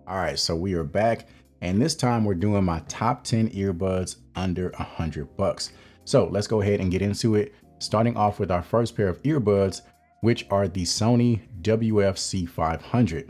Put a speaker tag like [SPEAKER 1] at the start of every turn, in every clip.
[SPEAKER 1] All right, so we are back, and this time we're doing my top 10 earbuds under $100. So let's go ahead and get into it, starting off with our first pair of earbuds, which are the Sony WF-C500.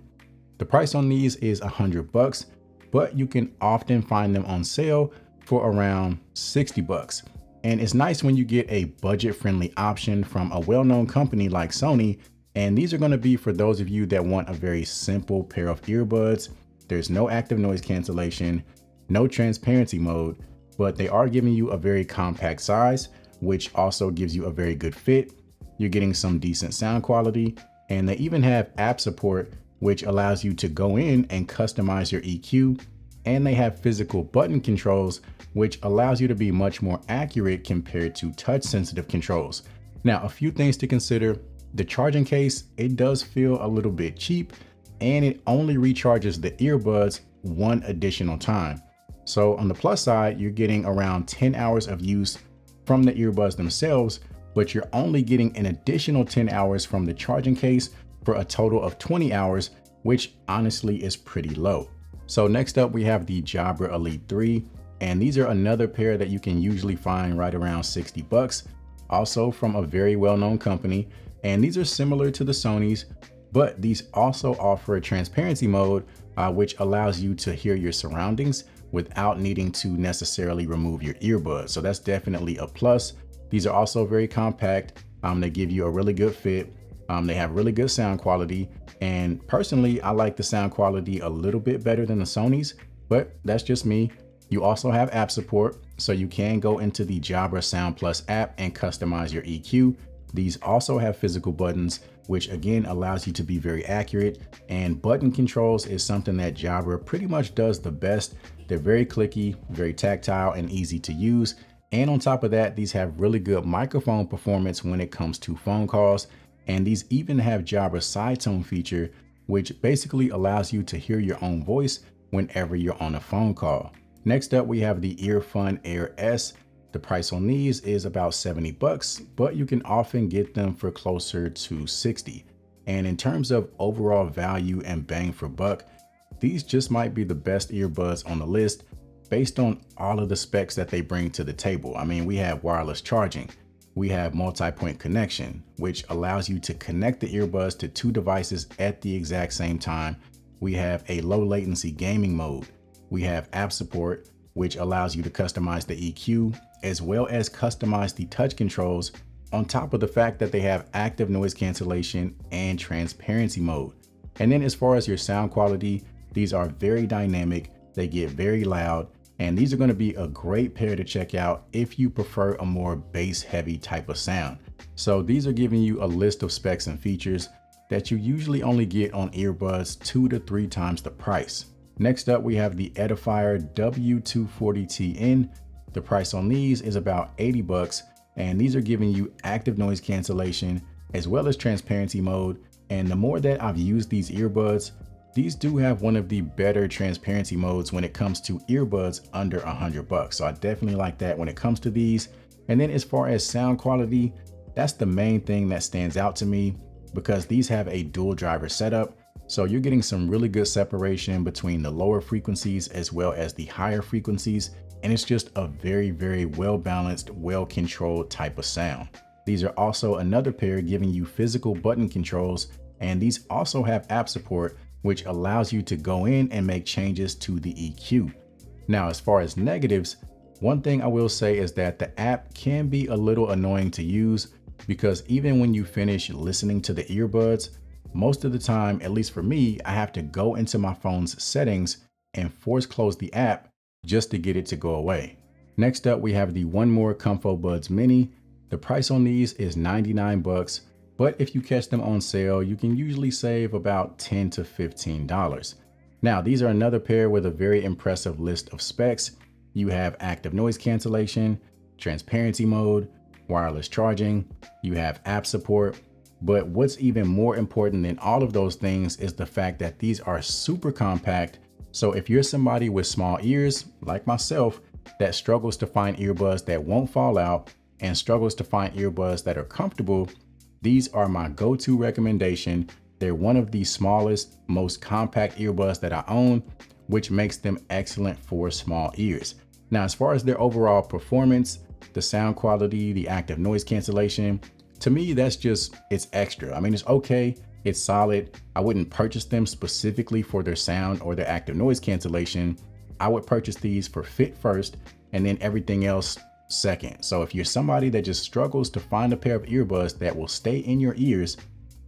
[SPEAKER 1] The price on these is $100, but you can often find them on sale for around $60. And it's nice when you get a budget-friendly option from a well-known company like Sony. And these are going to be for those of you that want a very simple pair of earbuds. There's no active noise cancellation, no transparency mode, but they are giving you a very compact size, which also gives you a very good fit. You're getting some decent sound quality, and they even have app support, which allows you to go in and customize your EQ. And they have physical button controls, which allows you to be much more accurate compared to touch sensitive controls. Now, a few things to consider. The charging case, it does feel a little bit cheap, and it only recharges the earbuds one additional time. So on the plus side, you're getting around 10 hours of use from the earbuds themselves, but you're only getting an additional 10 hours from the charging case for a total of 20 hours, which honestly is pretty low. So next up, we have the Jabra Elite 3, and these are another pair that you can usually find right around $60, also from a very well-known company. And these are similar to the Sonys, but these also offer a transparency mode, which allows you to hear your surroundings without needing to necessarily remove your earbuds. So that's definitely a plus. These are also very compact. They give you a really good fit. They have really good sound quality. And personally, I like the sound quality a little bit better than the Sonys, but that's just me. You also have app support, so you can go into the Jabra Sound Plus app and customize your EQ. These also have physical buttons, which again allows you to be very accurate, and button controls is something that Jabra pretty much does the best. They're very clicky, very tactile, and easy to use. And on top of that, these have really good microphone performance when it comes to phone calls. And these even have Jabra side tone feature, which basically allows you to hear your own voice whenever you're on a phone call. Next up, we have the Earfun Air S. The price on these is about $70, but you can often get them for closer to $60. And in terms of overall value and bang for buck, these just might be the best earbuds on the list based on all of the specs that they bring to the table. I mean, we have wireless charging. We have multi-point connection, which allows you to connect the earbuds to two devices at the exact same time. We have a low latency gaming mode. We have app support, which allows you to customize the EQ, as well as customize the touch controls, on top of the fact that they have active noise cancellation and transparency mode. And then as far as your sound quality, these are very dynamic, they get very loud, and these are going to be a great pair to check out if you prefer a more bass heavy type of sound. So these are giving you a list of specs and features that you usually only get on earbuds 2 to 3 times the price. Next up, we have the Edifier W240TN. The price on these is about $80, and these are giving you active noise cancellation as well as transparency mode. And the more that I've used these earbuds, these do have one of the better transparency modes when it comes to earbuds under $100. So I definitely like that when it comes to these. And then as far as sound quality, that's the main thing that stands out to me, because these have a dual driver setup. So you're getting some really good separation between the lower frequencies as well as the higher frequencies. And it's just a very, very well-balanced, well-controlled type of sound. These are also another pair giving you physical button controls, and these also have app support, which allows you to go in and make changes to the EQ. Now, as far as negatives, one thing I will say is that the app can be a little annoying to use, because even when you finish listening to the earbuds, most of the time, at least for me, I have to go into my phone's settings and force close the app just to get it to go away. Next up, we have the one more Comfobuds Mini. The price on these is $99, but if you catch them on sale, you can usually save about $10 to $15. Now, these are another pair with a very impressive list of specs. You have active noise cancellation, transparency mode, wireless charging, you have app support. But what's even more important than all of those things is the fact that these are super compact. So if you're somebody with small ears, like myself, that struggles to find earbuds that won't fall out and struggles to find earbuds that are comfortable, these are my go-to recommendation They're one of the smallest, most compact earbuds that I own, which makes them excellent for small ears. Now, as far as their overall performance, the sound quality, the active noise cancellation, to me, it's extra. I mean, it's okay, it's solid. I wouldn't purchase them specifically for their sound or their active noise cancellation. I would purchase these for fit first and then everything else second. So if you're somebody that just struggles to find a pair of earbuds that will stay in your ears,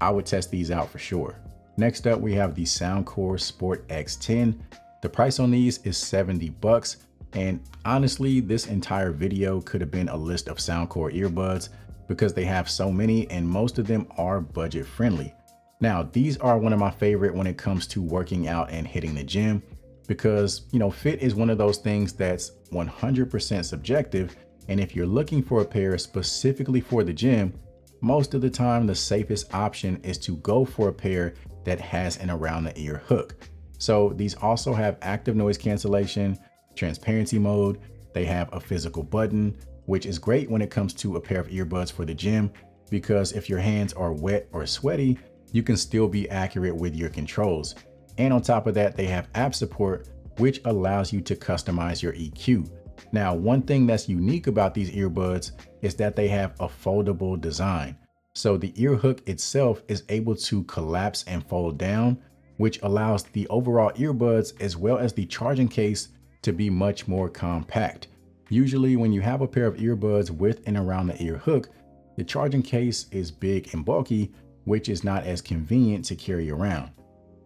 [SPEAKER 1] I would test these out for sure. Next up, we have the Soundcore Sport X10. The price on these is 70 bucks. And honestly, this entire video could have been a list of Soundcore earbuds because they have so many and most of them are budget friendly. Now, these are one of my favorite when it comes to working out and hitting the gym because, fit is one of those things that's 100% subjective. And if you're looking for a pair specifically for the gym, most of the time, the safest option is to go for a pair that has an around the ear hook. So these also have active noise cancellation, transparency mode. They have a physical button, which is great when it comes to a pair of earbuds for the gym, because if your hands are wet or sweaty, you can still be accurate with your controls. And on top of that, they have app support, which allows you to customize your EQ. Now, one thing that's unique about these earbuds is that they have a foldable design. So the ear hook itself is able to collapse and fold down, which allows the overall earbuds as well as the charging case to be much more compact. Usually when you have a pair of earbuds with and around the ear hook, the charging case is big and bulky, which is not as convenient to carry around.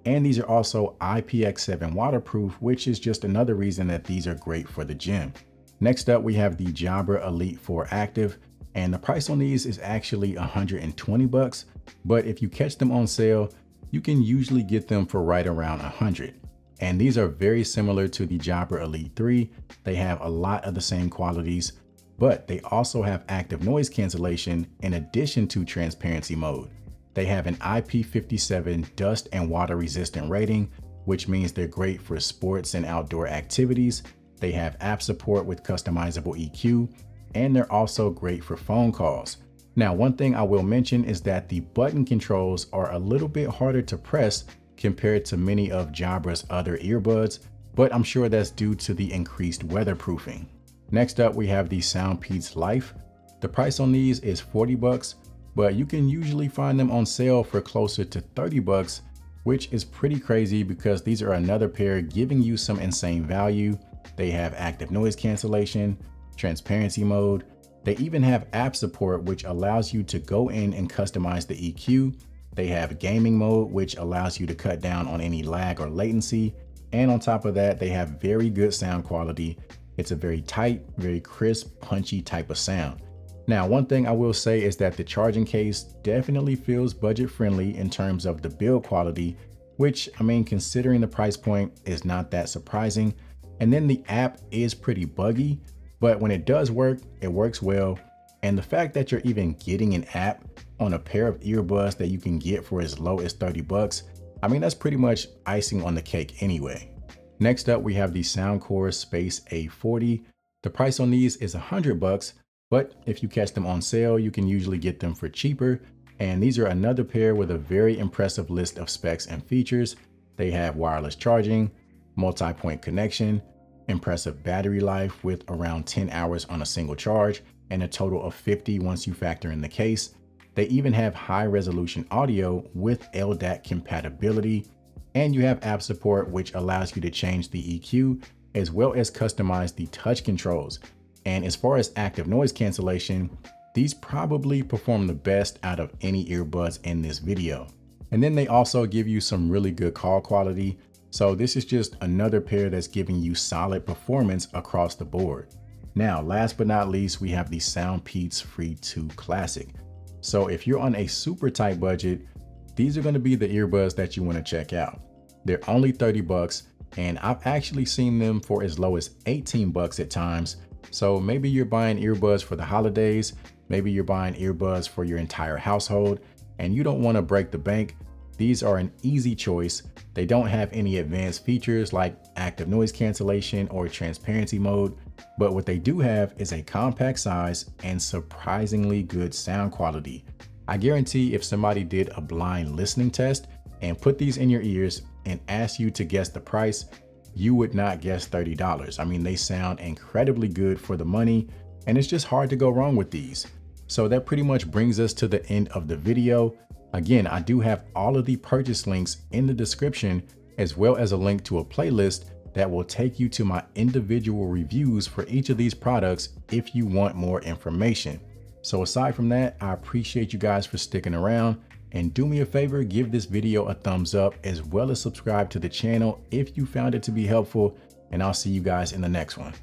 [SPEAKER 1] And these are also IPX7 waterproof, which is just another reason that these are great for the gym. Next up, we have the Jabra Elite 4 Active, and the price on these is actually 120 bucks, but if you catch them on sale, you can usually get them for right around 100. And these are very similar to the Jabra Elite 3. They have a lot of the same qualities, but they also have active noise cancellation in addition to transparency mode. They have an IP57 dust and water resistant rating, which means they're great for sports and outdoor activities. They have app support with customizable EQ, and they're also great for phone calls. Now, one thing I will mention is that the button controls are a little bit harder to press compared to many of Jabra's other earbuds, but I'm sure that's due to the increased weatherproofing. Next up, we have the Soundpeats Life. The price on these is 40 bucks, but you can usually find them on sale for closer to 30 bucks, which is pretty crazy because these are another pair giving you some insane value. They have active noise cancellation, transparency mode. They even have app support, which allows you to go in and customize the EQ. They have gaming mode, which allows you to cut down on any lag or latency. And on top of that, they have very good sound quality. It's a very tight, very crisp, punchy type of sound. Now, one thing I will say is that the charging case definitely feels budget friendly in terms of the build quality, which, I mean, considering the price point, is not that surprising. And then the app is pretty buggy, but when it does work, it works well. And the fact that you're even getting an app on a pair of earbuds that you can get for as low as 30 bucks, I mean, that's pretty much icing on the cake anyway. Next up, we have the Soundcore Space A40. The price on these is 100 bucks, but if you catch them on sale, you can usually get them for cheaper. And these are another pair with a very impressive list of specs and features. They have wireless charging, multi-point connection, impressive battery life with around 10 hours on a single charge, and a total of 50 once you factor in the case. They even have high resolution audio with LDAC compatibility, and you have app support, which allows you to change the EQ as well as customize the touch controls. And as far as active noise cancellation, these probably perform the best out of any earbuds in this video. And then they also give you some really good call quality. So this is just another pair that's giving you solid performance across the board. Now, last but not least, we have the Soundpeats Free 2 Classic. So if you're on a super tight budget, these are going to be the earbuds that you want to check out. They're only 30 bucks, and I've actually seen them for as low as 18 bucks at times. So maybe you're buying earbuds for the holidays, maybe you're buying earbuds for your entire household, and you don't want to break the bank. These are an easy choice. They don't have any advanced features like active noise cancellation or transparency mode, but what they do have is a compact size and surprisingly good sound quality. I guarantee if somebody did a blind listening test, and put these in your ears and ask you to guess the price, you would not guess $30. I mean, they sound incredibly good for the money, and it's just hard to go wrong with these. So that pretty much brings us to the end of the video. Again, I do have all of the purchase links in the description, as well as a link to a playlist that will take you to my individual reviews for each of these products if you want more information. So aside from that, I appreciate you guys for sticking around, and do me a favor, give this video a thumbs up, as well as subscribe to the channel if you found it to be helpful, and I'll see you guys in the next one.